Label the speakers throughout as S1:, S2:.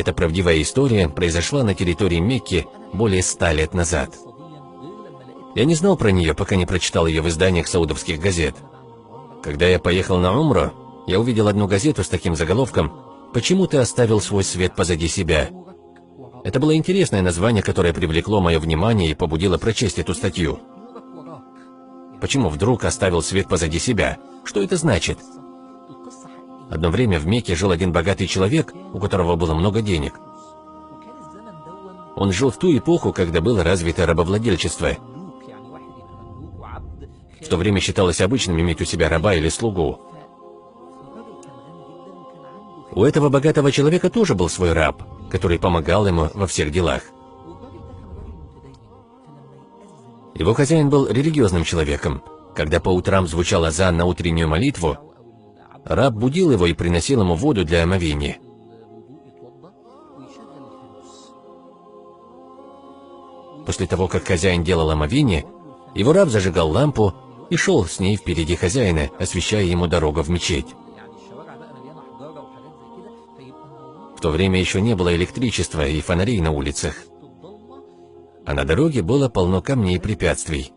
S1: Эта правдивая история произошла на территории Мекки более 100 лет назад. Я не знал про нее, пока не прочитал ее в изданиях саудовских газет. Когда я поехал на умру, я увидел одну газету с таким заголовком «Почему ты оставил свой свет позади себя?». Это было интересное название, которое привлекло мое внимание и побудило прочесть эту статью. Почему вдруг оставил свет позади себя? Что это значит? Одно время в Мекке жил один богатый человек, у которого было много денег. Он жил в ту эпоху, когда было развито рабовладельчество. В то время считалось обычным иметь у себя раба или слугу. У этого богатого человека тоже был свой раб, который помогал ему во всех делах. Его хозяин был религиозным человеком. Когда по утрам звучал азан на утреннюю молитву, раб будил его и приносил ему воду для омовения. После того, как хозяин делал омовение, его раб зажигал лампу и шел с ней впереди хозяина, освещая ему дорогу в мечеть. В то время еще не было электричества и фонарей на улицах, а на дороге было полно камней и препятствий.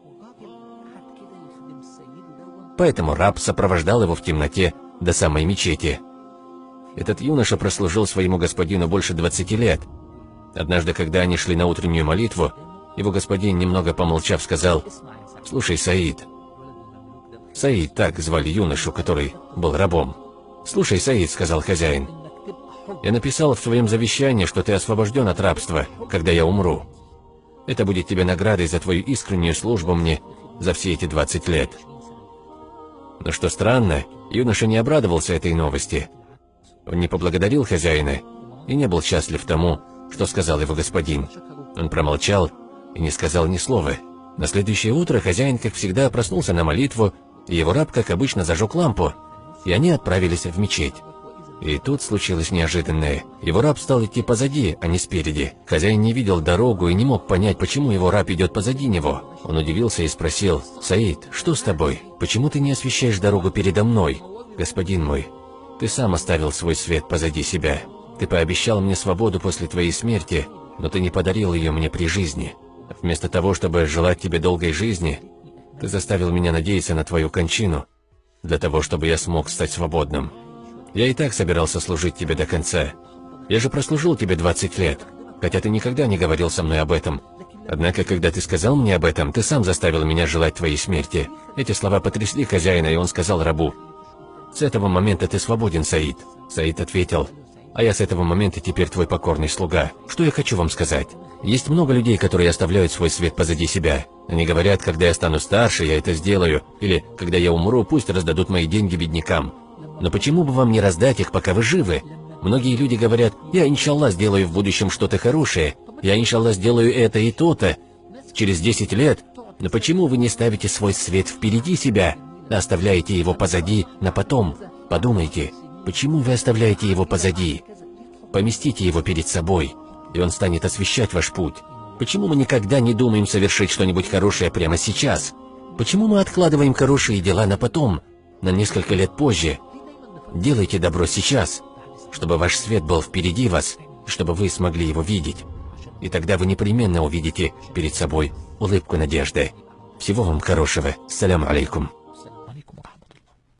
S1: Поэтому раб сопровождал его в темноте до самой мечети. Этот юноша прослужил своему господину больше 20 лет. Однажды, когда они шли на утреннюю молитву, его господин, немного помолчав, сказал: «Слушай, Саид». Саид, так звали юношу, который был рабом. «Слушай, Саид», — сказал хозяин, — «я написал в своем завещании, что ты освобожден от рабства, когда я умру. Это будет тебе наградой за твою искреннюю службу мне за все эти 20 лет». Но что странно, юноша не обрадовался этой новости. Он не поблагодарил хозяина и не был счастлив тому, что сказал его господин. Он промолчал и не сказал ни слова. На следующее утро хозяин, как всегда, проснулся на молитву, и его раб, как обычно, зажег лампу, и они отправились в мечеть. И тут случилось неожиданное. Его раб стал идти позади, а не спереди. Хозяин не видел дорогу и не мог понять, почему его раб идет позади него. Он удивился и спросил: «Саид, что с тобой? Почему ты не освещаешь дорогу передо мной?» «Господин мой, ты сам оставил свой свет позади себя. Ты пообещал мне свободу после твоей смерти, но ты не подарил ее мне при жизни. Вместо того, чтобы желать тебе долгой жизни, ты заставил меня надеяться на твою кончину, для того, чтобы я смог стать свободным. Я и так собирался служить тебе до конца. Я же прослужил тебе 20 лет, хотя ты никогда не говорил со мной об этом. Однако, когда ты сказал мне об этом, ты сам заставил меня желать твоей смерти». Эти слова потрясли хозяина, и он сказал рабу: «С этого момента ты свободен, Саид». Саид ответил: «А я с этого момента теперь твой покорный слуга. Что я хочу вам сказать? Есть много людей, которые оставляют свой свет позади себя. Они говорят: когда я стану старше, я это сделаю, или когда я умру, пусть раздадут мои деньги беднякам. Но почему бы вам не раздать их, пока вы живы? Многие люди говорят: я, иншаллах, сделаю в будущем что-то хорошее, я, иншаллах, сделаю это и то-то через 10 лет. Но почему вы не ставите свой свет впереди себя, а оставляете его позади на потом? Подумайте, почему вы оставляете его позади? Поместите его перед собой, и он станет освещать ваш путь. Почему мы никогда не думаем совершить что-нибудь хорошее прямо сейчас? Почему мы откладываем хорошие дела на потом, на несколько лет позже? Делайте добро сейчас, чтобы ваш свет был впереди вас, чтобы вы смогли его видеть. И тогда вы непременно увидите перед собой улыбку надежды. Всего вам хорошего. Ассаляму алейкум.